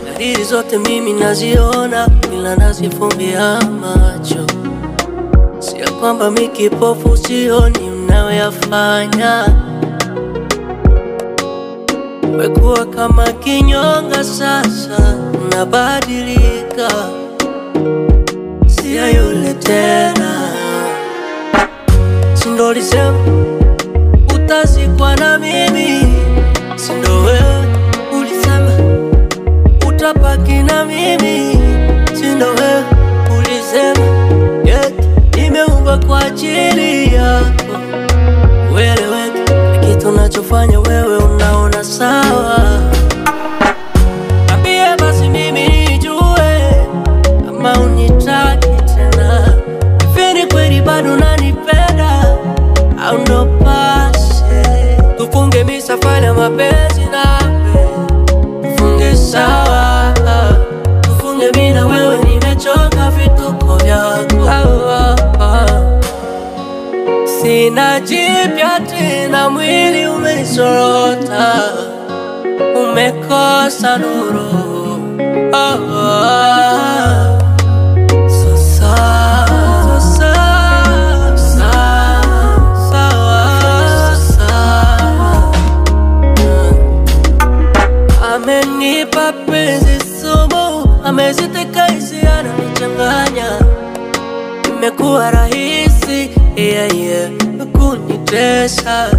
Dalili zote mimi naziona, ila nazifumbia macho. Si ya kwamba mimi kipofu sioni unayoyafanya. Umekuwa kama kinyonga sasa, unabadilika, si ya yule tena. Si ndo ulisema utazikwa na mimi? Si ndo wewe ulisema utabaki na mimi? Si ndo wewe ulisema nimeumbwa kwa ajili yako? Ueleweke, kitu unachofanya wewe unaona sawa. Ambie basi mimi nijue kama unitaki tena. Hivi ni kweli bado unanipenda au ndo pase? Tufunge misafari ya mapenzi nawe, tufunge sawa. Tufunge mimi na wewe, nimechoka vituko vyako. Sina jipya tena, mwili umezorota, umekosa nuru. Amenipa penzi sumu, ameziteka hisia na nichanganya. Imekuwa rahisi kunitesa.